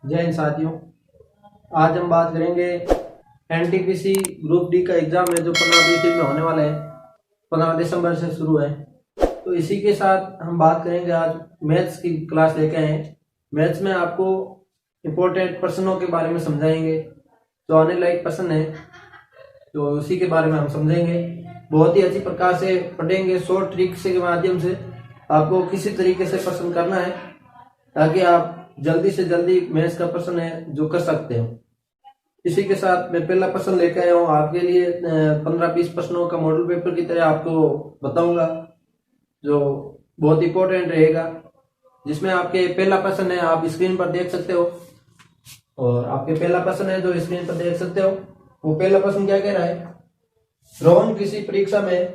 जय हिंद साथियों। आज हम बात करेंगे एनटीपीसी ग्रुप डी का एग्जाम है जो 15-20 दिन में होने वाला है। 15 दिसंबर से शुरू है। तो इसी के साथ हम बात करेंगे। आज मैथ्स की क्लास लेके आए हैं। मैथ्स में आपको इम्पोर्टेंट प्रश्नों के बारे में समझाएंगे जो आने लायक प्रश्न है, तो उसी के बारे में हम समझेंगे। बहुत ही अच्छी प्रकार से पढ़ेंगे। शॉर्ट ट्रिक के माध्यम से आपको किसी तरीके से प्रश्न करना है ताकि आप जल्दी से जल्दी मैथ्स का प्रश्न है जो कर सकते हो। इसी के साथ मैं पहला प्रश्न लेकर आया हूँ आपके लिए। 15-20 प्रश्नों का मॉडल पेपर की तरह आपको बताऊंगा जो बहुत इंपॉर्टेंट रहेगा। जिसमें आपके पहला प्रश्न है, आप स्क्रीन पर देख सकते हो। और आपके पहला प्रश्न है जो स्क्रीन पर देख सकते हो, वो पहला प्रश्न क्या कह रहा है। रोहन किसी परीक्षा में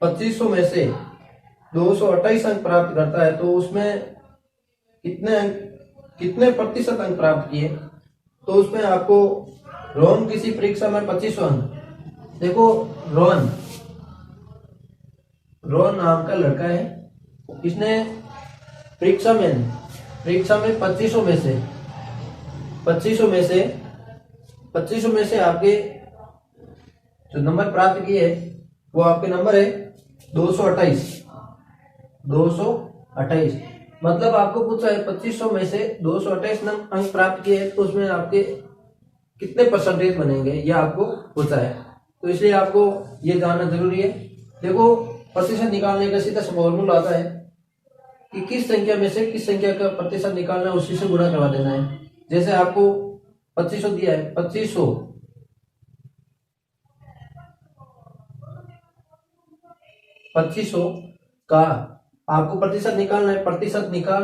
2500 में से 228 अंक प्राप्त करता है, तो उसमें कितने प्रतिशत अंक प्राप्त किए। तो उसमें आपको रोहन किसी परीक्षा में 2500 अंक। देखो, रोहन नाम का लड़का है। इसने परीक्षा में 2500 में से आपके जो नंबर प्राप्त किए वो आपके नंबर है 228। मतलब आपको पूछा है 2500 में से 228 अंक प्राप्त किए, तो उसमें आपके कितने परसेंटेज बनेंगे ये आपको पूछा है। तो इसलिए आपको ये जानना जरूरी है। देखो, प्रतिशत निकालने का सीधा सा फॉर्मूला आता है कि किस संख्या में से किस संख्या का प्रतिशत निकालना है, उसी से गुणा करवा देना है। जैसे आपको 2500 दिया है, 2500 का आपको प्रतिशत निकालना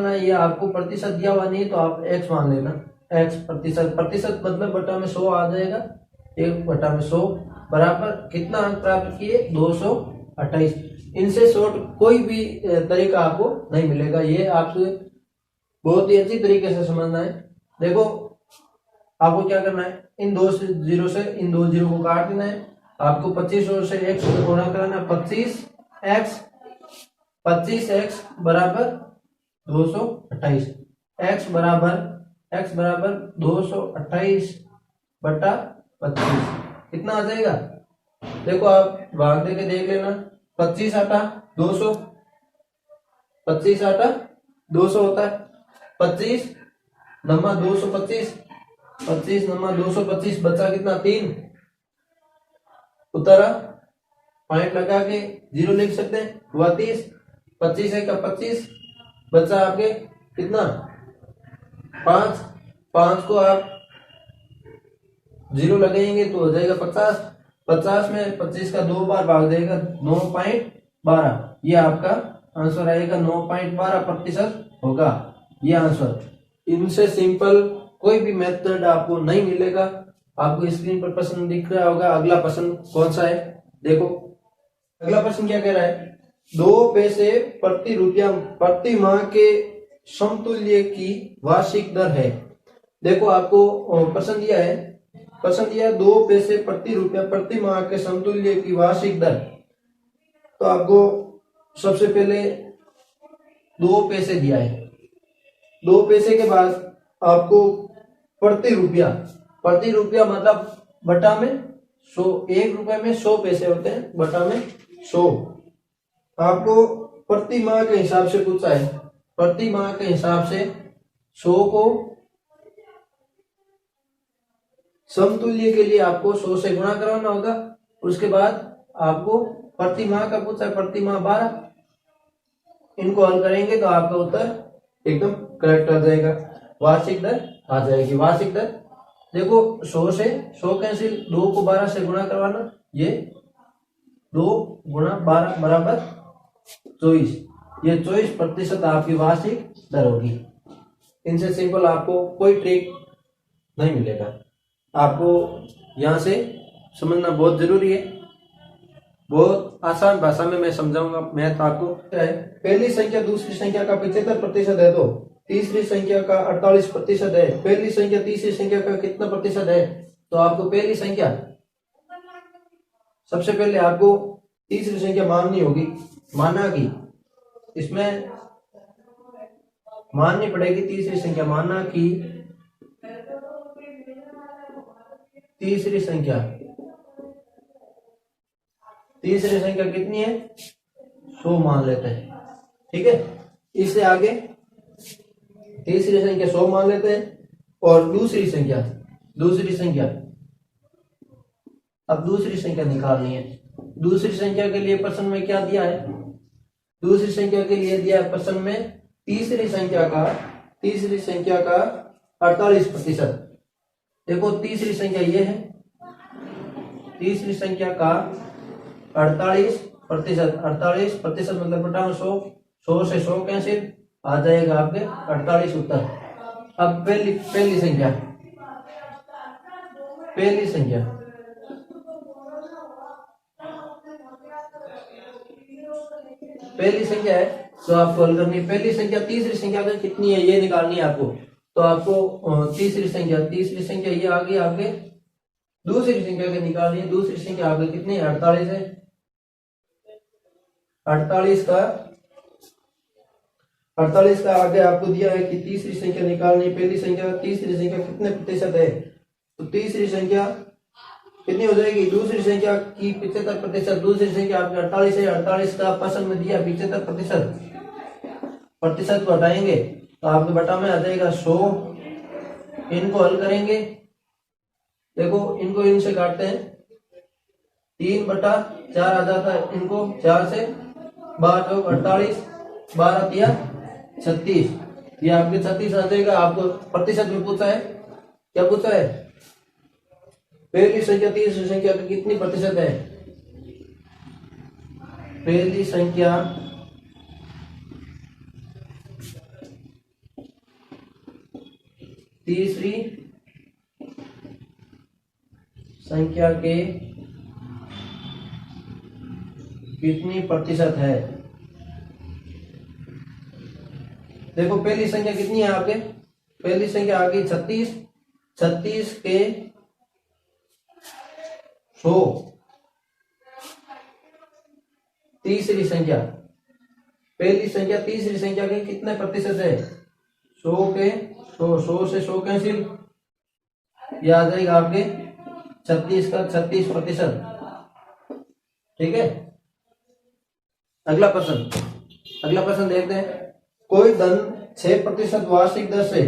है। या आपको प्रतिशत दिया हुआ नहीं है तो आप x मान लेना। x प्रतिशत मतलब बटा में 100 आ जाएगा। 1/100 बराबर कितना अंक प्राप्त किए, 228। इनसे शॉर्ट कोई भी तरीका आपको नहीं मिलेगा। ये आपसे बहुत ही अच्छी तरीके से समझना है। देखो, आपको क्या करना है, इन दो जीरो से इन दो जीरो को काट देना है। आपको 2500 से x को गुणा कराना है। 25x बराबर 228। x बराबर 228 बटा 25 कितना आ जाएगा। देखो, आप भाग देके देख लेना। 25 आटा 200 होता है। 25 नमा 225 बचा कितना, 3। उत्तरा पॉइंट लगा के 0 लिख सकते हैं, हुआ 30। 25 है का 25 बचा आपके कितना, 5 को आप 0 लगाएंगे तो हो जाएगा 50। 50 में 25 का 2 बार भाग देगा, 9.12। ये आपका आंसर आएगा। 9.12% होगा ये आंसर। इनसे सिंपल कोई भी मेथड आपको नहीं मिलेगा। आपको स्क्रीन पर प्रश्न दिख रहा होगा। अगला प्रश्न कौन सा है, देखो। अगला प्रश्न क्या कह रहा है, 2 पैसे प्रति रुपया प्रति माह के समतुल्य की वार्षिक दर है। देखो, आपको प्रश्न दिया है 2 पैसे प्रति रुपया प्रति माह के समतुल्य की वार्षिक दर। तो आपको सबसे पहले 2 पैसे दिया है। 2 पैसे के बाद आपको प्रति रुपया मतलब बटा में 100। 1 रुपए में 100 पैसे होते हैं, बटा में 100। आपको प्रति माह के हिसाब से पूछा है। प्रति माह के हिसाब से 100 को समतुल्य के लिए आपको 100 से गुणा कराना होगा। उसके बाद आपको प्रति माह का पूछा है, प्रति माह 12। इनको हल करेंगे तो आपका उत्तर एकदम करेक्ट आ जाएगा। वार्षिक दर आ जाएगी। वार्षिक दर देखो, 100 से 100 कैंसिल, 2 को 12 से गुणा करवाना, ये 2 गुणा 12 बराबर 24। ये 24% आपकी वार्षिक दर होगी। इनसे सिंपल आपको कोई ट्रिक नहीं मिलेगा। आपको यहाँ से समझना बहुत जरूरी है। बहुत आसान भाषा में मैं समझाऊंगा। मैथ आपको पहली संख्या दूसरी संख्या का 75% है, तो तीसरी संख्या का 48% है। पहली संख्या तीसरी संख्या का कितना प्रतिशत है, तो आपको पहली संख्या सबसे पहले आपको तीसरी संख्या माननी होगी। माना कि इसमें माननी पड़ेगी तीसरी संख्या। मानना कि तीसरी संख्या कितनी है, 100 मान लेते हैं। ठीक है, इससे आगे तीसरी संख्या 100 मान लेते हैं। और दूसरी संख्या अब दूसरी संख्या निकालनी है। दूसरी संख्या के लिए प्रश्न में क्या दिया है, दूसरी संख्या के लिए दिया है प्रश्न में तीसरी संख्या का 48%। देखो तीसरी संख्या ये है, तीसरी संख्या का 48%। 48% मतलब बटा 100 से 100 कैंसिल, आ जाएगा आपके 48 उत्तर। अब पहली संख्या है तो आपको हल करनी है। पहली संख्या तीसरी संख्या का कितनी है ये निकालनी है आपको। तो आपको तीसरी संख्या ये आ गई आपके, दूसरी संख्या के निकालनी है। दूसरी संख्या आपके कितनी है, 48 है। 48 का आगे आपको दिया है कि तीसरी संख्या निकालनी। पहली संख्या तीसरी संख्या कितने प्रतिशत है, तो तीसरी संख्या कितनी हो जाएगी, दूसरी संख्या की 75%। दूसरी संख्या आपकी 48 है, 48 का प्रश्न में दिया 75%, प्रतिशत को हटाएंगे तो आपके बटा में आ जाएगा 100। इनको हल करेंगे, देखो इनको इनसे काटते हैं, 3/4 आ जाता है। इनको 4 से 12 48, 12 तिया 36, ये आपके 36 आ जाएगा। आपको प्रतिशत में पूछा है, क्या पूछा है, पहली संख्या तीसरी संख्या की कितनी प्रतिशत है। पहली संख्या तीसरी संख्या के कितनी प्रतिशत है। देखो पहली संख्या कितनी है आपके, पहली संख्या आ गई 36, 36 के 100। तीसरी संख्या, पहली संख्या तीसरी संख्या के कितने प्रतिशत है, 100 के 100 से 100 कैंसिल, ये आ जाएगा आपके 36 का 36%। ठीक है, अगला प्रश्न देखते हैं। कोई धन 6% वार्षिक दर से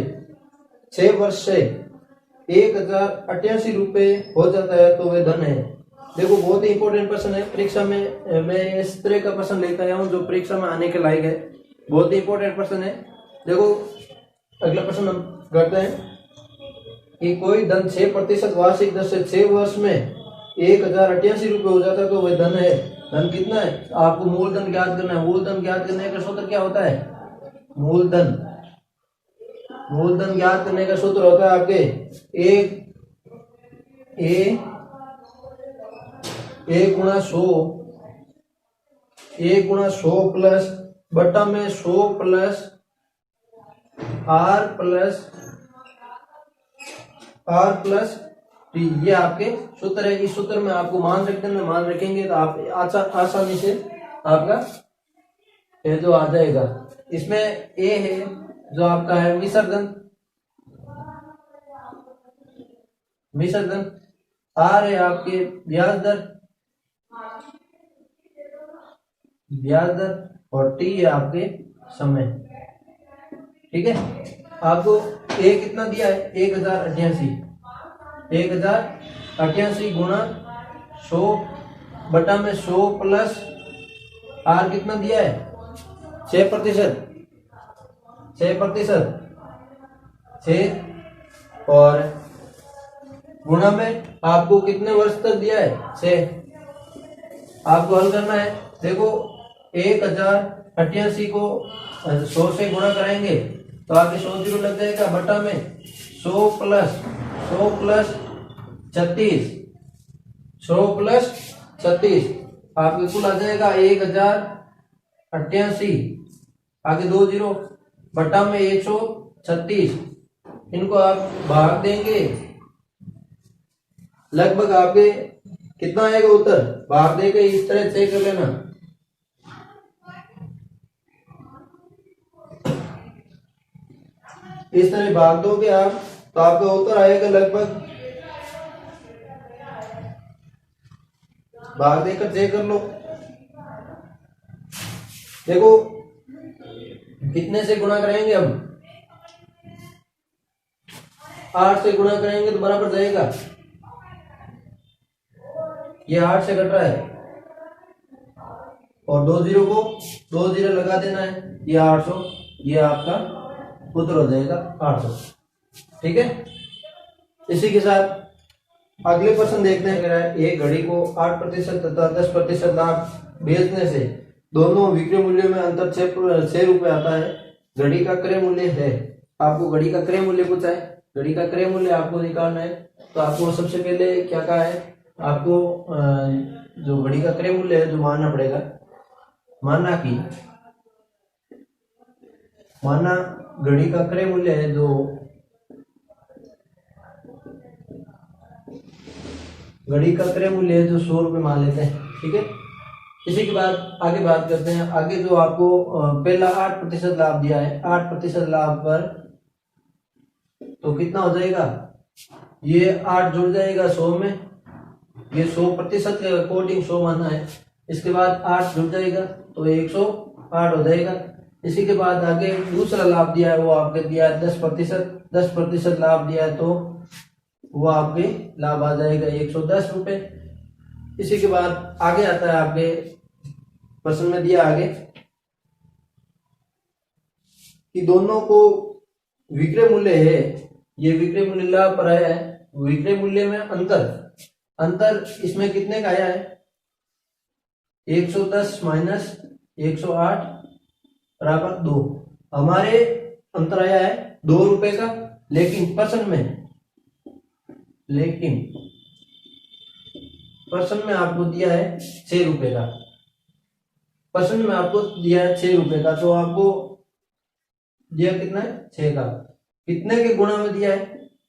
6 वर्ष से 1088 रुपए हो जाता है तो वह धन है। देखो बहुत ही इंपॉर्टेंट प्रश्न है, परीक्षा में मैं इस तरह का प्रश्न लेकर आया हूं जो परीक्षा में आने के लायक है। बहुत ही इंपॉर्टेंट प्रश्न है। देखो अगला प्रश्न हम करते हैं कि कोई धन 6% वार्षिक दर से 6 वर्ष में 1088 रुपए हो जाता है तो वह धन है। धन कितना है, आपको मूलधन ज्ञात करना है। मूलधन ज्ञात करने का सूत्र क्या होता है, मूलधन ज्ञात करने का सूत्र होता है आपके एक गुणा 100 प्लस बटा में 100 प्लस आर प्लस टी, ये आपके सूत्र है। इस सूत्र में आपको मान रखेंगे तो आप आसानी से आपका ये जो आ जाएगा। इसमें ए है जो आपका है विसर्जन, आर है आपके ब्याज दर और टी है आपके समय। ठीक है, आपको ए कितना दिया है, 1088 गुणा 100 बटा में 100 प्लस आर कितना दिया है 6%, 6 और गुणा में आपको कितने वर्ष तक दिया है 6। आपको हल करना है। देखो 1088 को 100 से गुणा कराएंगे तो आगे 100 जीरो लग जाएगा, बटा में 100 प्लस 36 आपके कुल आ जाएगा 1088, आगे 2 जीरो बटा में 136। इनको आप भाग देंगे, लगभग आपके कितना आएगा उत्तर, भाग देके इस तरह चेक कर लेना। इस तरह भाग दोगे आप तो आपका उत्तर आएगा लगभग, भाग देकर चेक कर लो। देखो कितने से गुणा करेंगे, अब 8 से गुणा करेंगे तो बराबर जाएगा, ये 8 से कट रहा है और 2 जीरो को 2 जीरो लगा देना है, ये 800, ये आपका उत्तर हो जाएगा 800। ठीक है, इसी के साथ अगले प्रश्न देखते हैं। एक घड़ी को 8% तथा 10% लाभ बेचने से दोनों विक्रय मूल्य में अंतर 6 रुपए आता है। घड़ी का क्रय मूल्य है, आपको घड़ी का क्रय मूल्य पूछा है, घड़ी का क्रय मूल्य आपको निकालना है। तो आपको सबसे पहले क्या कहा है, आपको जो घड़ी का क्रय मूल्य है जो मानना पड़ेगा। माना घड़ी का क्रय मूल्य है जो घड़ी का क्रय मूल्य है जो 100 रुपए मान लेते हैं। ठीक है, इसी के बाद आगे बात करते हैं। आगे जो आपको पहला 8% लाभ दिया है, 8% लाभ पर तो कितना हो जाएगा, ये 8 जुड़ जाएगा 100 में, ये 100% के अकॉर्डिंग 100 मानना है। इसके बाद 8 जुड़ जाएगा तो 108 हो जाएगा। इसी के बाद आगे दूसरा लाभ दिया है, वो आपके दिया है 10% लाभ दिया है, तो वो आपके लाभ आ जाएगा 110 रुपए। इसी के बाद आगे आता है, आपके प्रश्न में दिया आगे कि दोनों को विक्रय मूल्य है, ये विक्रय मूल्य लाभ पर आया है। विक्रय मूल्य में अंतर इसमें कितने का आया है, 110 माइनस 108 बराबर 2। हमारे अंतर आया है 2 रुपए का, लेकिन प्रश्न में आपको दिया है 6 रुपए का। प्रश्न में आपको दिया है 6 रुपए का, तो आपको दिया कितना है, 6 का। कितने के गुणा में दिया है,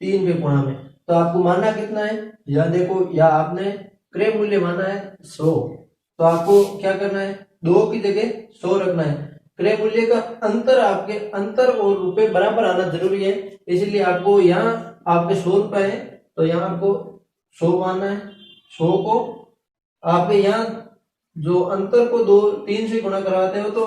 3 के गुणा में। तो आपको मानना कितना है, या देखो, या आपने क्रय मूल्य माना है 100, तो आपको क्या करना है, 2 की जगह 100 रखना है। क्रय मूल्य का अंतर और रुपए बराबर आना जरूरी है, इसलिए आपको यहाँ आपके 100 रुपए है तो यहाँ आपको 100 मानना है। 100 को आपके यहाँ जो अंतर को 3 से गुणा करवाते हो तो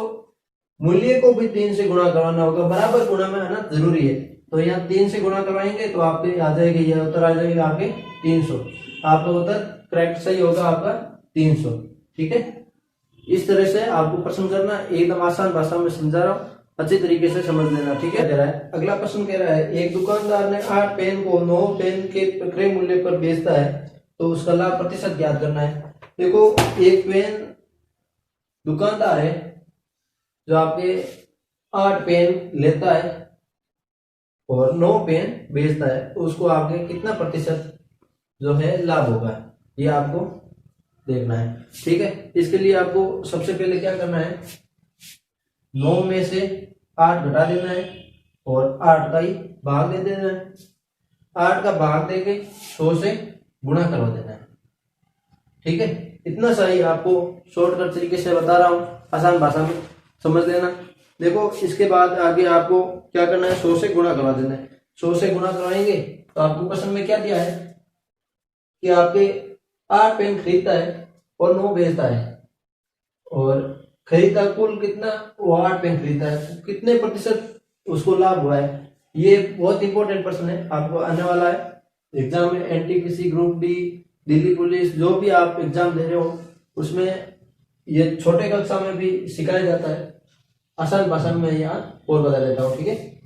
मूल्य को भी 3 से गुणा करवाना होगा, बराबर गुणा में आना जरूरी है। तो यहाँ 3 से गुणा करवाएंगे तो आपके आ जाएगा, यह उत्तर आ जाएगा आपके 300। आपका उत्तर करेक्ट सही होगा आपका 300। ठीक है, इस तरह से आपको प्रश्न करना, एकदम आसान भाषा में समझा रहा हूँ, अच्छी तरीके से समझ लेना। ठीक है, अगला प्रश्न कह रहा है, एक दुकानदार ने 8 पेन को 9 पेन के क्रय मूल्य पर बेचता है, तो उसका लाभ प्रतिशत ज्ञात करना है। देखो, एक पेन दुकानदार है जो आपके 8 पेन लेता है और 9 पेन बेचता है, तो उसको आपके कितना प्रतिशत जो है लाभ होगा, ये आपको देखना है। ठीक है, इसके लिए आपको सबसे पहले क्या करना है, 9 में से 8 घटा देना है और 8 का ही भाग दे देना है। 8 का भाग देके 100 से गुणा करवा देना है। ठीक है, इतना सही आपको शॉर्टकट तरीके से बता रहा हूँ, आसान भाषा में समझ लेना। देखो, इसके बाद आगे आपको क्या करना है, 100 से गुणा करवा देना है। 100 से गुणा करवाएंगे तो आपको प्रश्न में क्या दिया है कि आपके 8 पेन खरीदता है और 9 बेचता है, और खरीदा कुल कितना, वो 8 पेन खरीदता है, तो कितने प्रतिशत उसको लाभ हुआ है। ये बहुत इंपॉर्टेंट प्रश्न है, आपको आने वाला है एग्जाम में। NTPC, group D, Delhi police, जो भी आप एग्जाम दे रहे हो उसमें ये छोटे कक्षा में भी सिखाया जाता है। आसान भाषा में यहाँ और बता देता हूँ। ठीक है,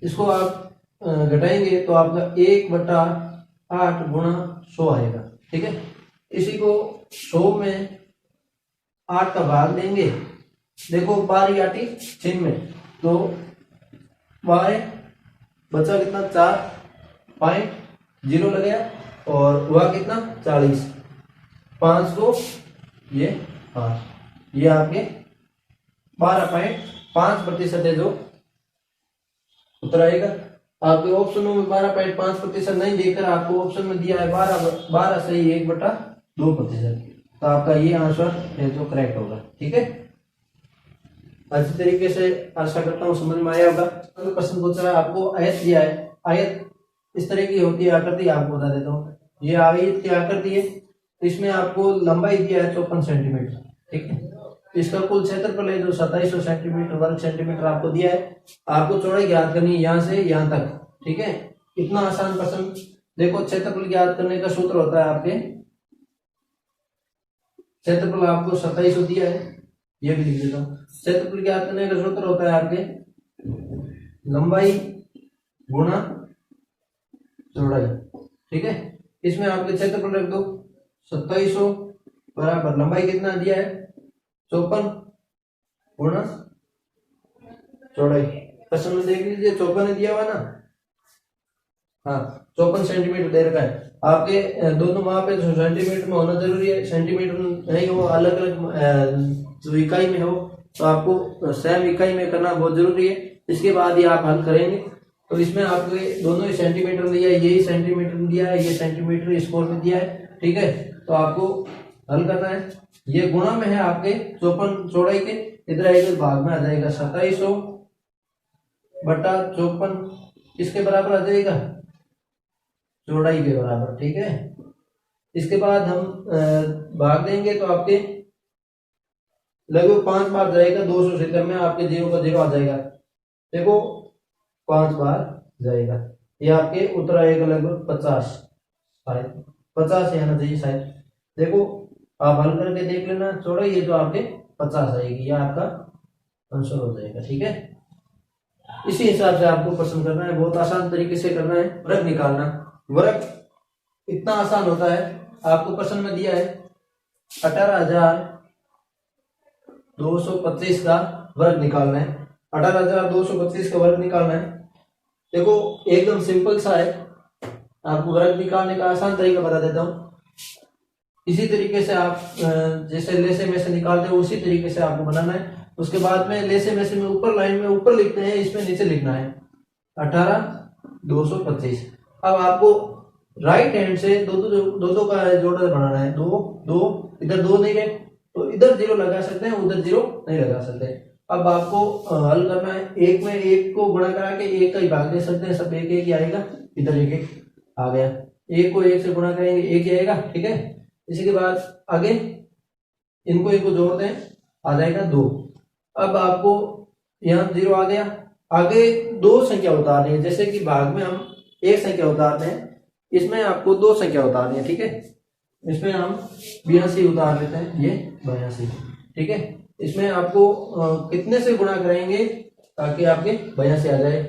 इसको आप घटाएंगे तो आपका 1/8 गुणा 100 आएगा। ठीक है, इसी को 100 में 8 का भाग देंगे। देखो, 12 आटी छिन में, तो 12 बचा कितना, 4.0 लगाया और हुआ कितना, 40। 5 को ये 5, ये आपके 12.5% है जो उत्तर आएगा। आपके ऑप्शनों में 12.5% नहीं देकर आपको ऑप्शन में दिया है 12 से 1/2%, तो आपका ये आंसर है जो करेक्ट होगा। ठीक है, अच्छी तरीके से आशा करता हूँ समझ में आया होगा। प्रश्न पूछ रहा है आपको आयत दिया है, आयत इस तरह की होती है आकृति, आपको बता देता हूँ। ये आयत की आकृति है, तो इसमें आपको लंबाई दिया है 54 सेंटीमीटर, ठीक है। इसका कुल क्षेत्रफल है जो 2700 सेंटीमीटर वर्ग सेंटीमीटर आपको दिया है। आपको चौड़ाई ज्ञात करनी है यहाँ से यहाँ तक, ठीक है। इतना आसान प्रश्न। देखो क्षेत्रफल ज्ञात करने का सूत्र होता है आपके, क्षेत्रफल आपको 2700 दिया है, ये भी लिख देता हूँ। क्षेत्रफल ज्ञात करने का सूत्र होता है आपके लंबाई गुणा चौड़ाई, ठीक है। इसमें आपके क्षेत्रफल रख दो 2700 बराबर लंबाई कितना दिया है 54 गुणा चौड़ाई। प्रश्न में देख लीजिए 54 दिया हुआ ना, हाँ 54 सेंटीमीटर दे रखा है। आपके दोनों वहां पे सेंटीमीटर में होना जरूरी है, सेंटीमीटर नहीं हो अलग अलग जो इकाई में हो तो आपको सेम इकाई में करना बहुत जरूरी है। इसके बाद ही आप हल करेंगे। तो इसमें आपके दोनों ही सेंटीमीटर दिया है, यही सेंटीमीटर दिया है, ये सेंटीमीटर स्क्वायर में दिया है, ठीक है। तो आपको हल करना है। ये गुणा में है आपके 54 चौड़ाई के, इधर एक भाग में आ जाएगा 2700 बटा 54, किसके बराबर आ जाएगा चौड़ाई के बराबर, ठीक है। इसके बाद हम भाग देंगे तो आपके लगभग 5 बार जाएगा, 270 में आपके 0 का 0 आ जाएगा। देखो 5 बार जाएगा, ये आपके उत्तर आएगा लगभग 50, शायद 50 आना चाहिए शायद। देखो आप हल करके देख लेना, चौड़ाई ये तो आपके 50 आएगी, यह आपका आंसर हो जाएगा, ठीक है। इसी हिसाब से आपको प्रश्न करना है, बहुत आसान तरीके से करना है। वर्ग निकालना, वर्ग इतना आसान होता है। आपको प्रश्न में दिया है 18,225 का वर्ग निकालना है, 18,225 का वर्ग निकालना है। देखो एकदम सिंपल सा है, आपको वर्ग निकालने का आसान तरीका बता देता हूँ। इसी तरीके से आप जैसे लेसे में से निकालते हो उसी तरीके से आपको बनाना है। उसके बाद में लेसे में से में ऊपर लाइन में ऊपर लिखते हैं, इसमें नीचे लिखना है 18,225। अब आपको राइट हैंड से दो का जोड़ा बनाना है, दो इधर 2 नहीं है तो इधर 0 लगा सकते हैं, उधर 0 नहीं लगा सकते। अब आपको हल करना है, एक में एक को गुणा करा के एक का ही भाग दे सकते हैं, सब एक एक ही आएगा, इधर एक एक आ गया, एक को एक से गुणा करेंगे एक ही आएगा, ठीक है। इसी के बाद आगे इनको जोड़ते हैं, आ जाएगा 2। अब आपको यहाँ 0 आ गया, आगे 2 संख्या उतारनी है। जैसे कि भाग में हम एक संख्या उतारते हैं, इसमें आपको 2 संख्या उतारनी है, ठीक है। इसमें हम 82 उतार लेते हैं, ये 82, ठीक है। इसमें आपको कितने से गुणा करेंगे ताकि आपके 82 आ जाए।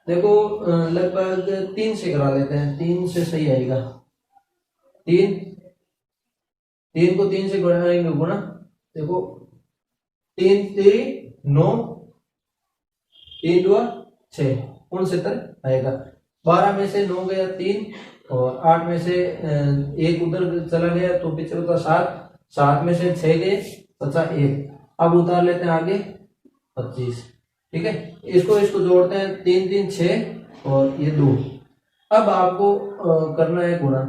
देखो लगभग 3 से करा लेते हैं, 3 से सही आएगा। 3 को 3 से गुणा, देखो 3 3 9, 3 2 6, 69 आएगा। 12 में से 9 गया 3 और 8 में से एक उधर चला गया तो पिछले होता 7 में से 6 गए, बचा 1। अब उतार लेते हैं आगे 25, ठीक है। इसको जोड़ते हैं, 3 3 6 और ये 2। अब आपको करना है गुणा।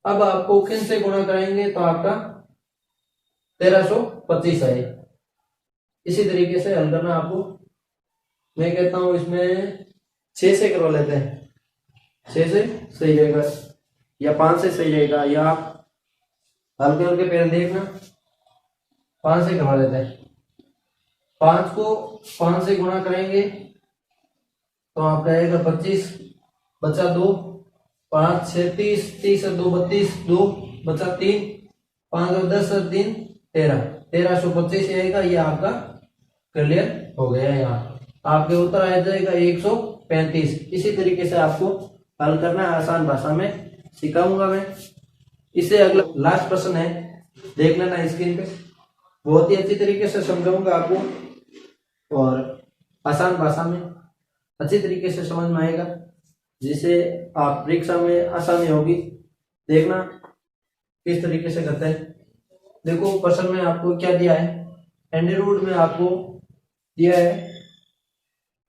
अब आपको किन से गुणा करेंगे तो आपका 1325 आए। इसी तरीके से हल करना आपको। मैं कहता हूं इसमें 6 से करवा लेते हैं, 6 से सही रहेगा या 5 से सही रहेगा, या आप हल करके पहले देखना। 5 से करवा लेते हैं। 5 को 5 से गुणा करेंगे तो आपका आएगा 25, बचा 2, 5 6 30, 30 और 2 32, 2 बचा 3, 5 और 10 और 3 13, 1325 आएगा। ये आपका क्लियर हो गया। यहाँ आपके उत्तर आ जाएगा 135। इसी तरीके से आपको हल करना है, आसान भाषा में सिखाऊंगा मैं। इससे अगला लास्ट प्रश्न है, देख लेना स्क्रीन पे, बहुत ही अच्छी तरीके से समझाऊंगा आपको और आसान भाषा में अच्छी तरीके से समझ में आएगा, जिससे आप परीक्षा में आसानी होगी। देखना किस तरीके से करते हैं। देखो प्रश्न में आपको क्या दिया है, एंडी रूट में आपको दिया है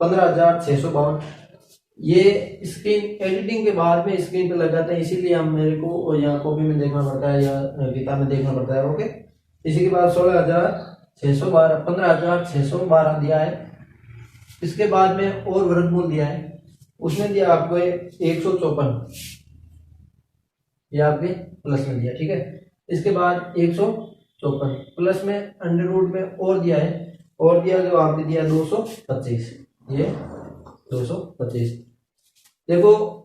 15,652। ये स्क्रीन एडिटिंग के बाद में स्क्रीन पे लगाते हैं, इसीलिए हम मेरे को यहाँ कॉपी में देखना पड़ता है या किताब में देखना पड़ता है, ओके। इसी के बाद 16,000 15,612 15,612 दिया है। इसके बाद में और वर्गमूल दिया है, उसने दिया आपको 154, ये आपके प्लस में दिया, ठीक है। इसके बाद 154 प्लस में अंडर रूट में और दिया है, और दिया जो आपने दिया 225, ये 225। देखो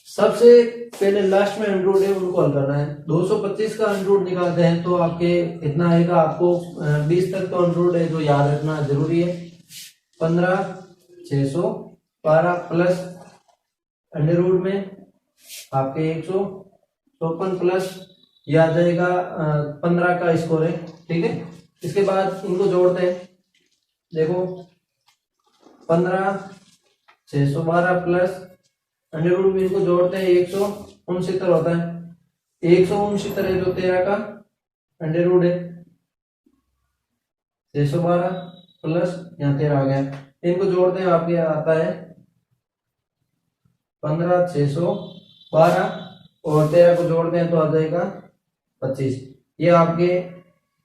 सबसे पहले लास्ट में अंडर रूट है उनको हल करना है। 225 का अंडर रूट निकालते हैं तो आपके इतना आएगा, आपको 20 तक का अंडर रूट है जो याद रखना जरूरी है। 15,612 प्लस अंडर रूट में आपके 154 प्लस ये आ जाएगा 15 का स्कोर है, ठीक है। इसके बाद इनको जोड़ते हैं, देखो 15,612 प्लस अंडर रूट में इनको जोड़ते हैं 169 होता है। 169 है जो 13 का अंडर रूट है, 612 प्लस यहाँ 13 आ गया, इनको जोड़ते हैं आपके आता है 15,612 और 13 को जोड़ते हैं तो आ जाएगा 25। ये आपके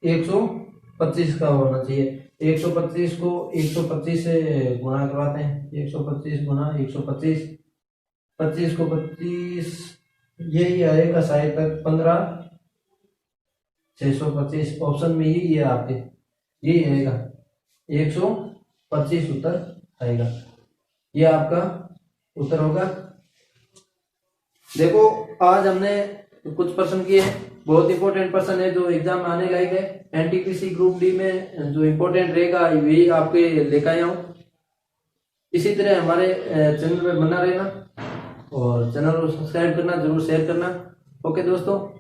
125 का होना चाहिए। 125 को 125 से गुणा करवाते हैं, 125 गुणा 125, 25 को 25, यही आएगा शायद तक 15,625। ऑप्शन में यही है आपके, यही आएगा 125 उत्तर आएगा, ये आपका उत्तर होगा। देखो आज हमने कुछ प्रश्न किए हैं, बहुत इंपॉर्टेंट प्रश्न है जो एग्जाम में आने लायक है। एनटीपीसी ग्रुप डी में जो इंपॉर्टेंट रहेगा वही आपके लेकर आया हूँ। इसी तरह हमारे चैनल पे बना रहना और चैनल को सब्सक्राइब करना, जरूर शेयर करना। ओके दोस्तों।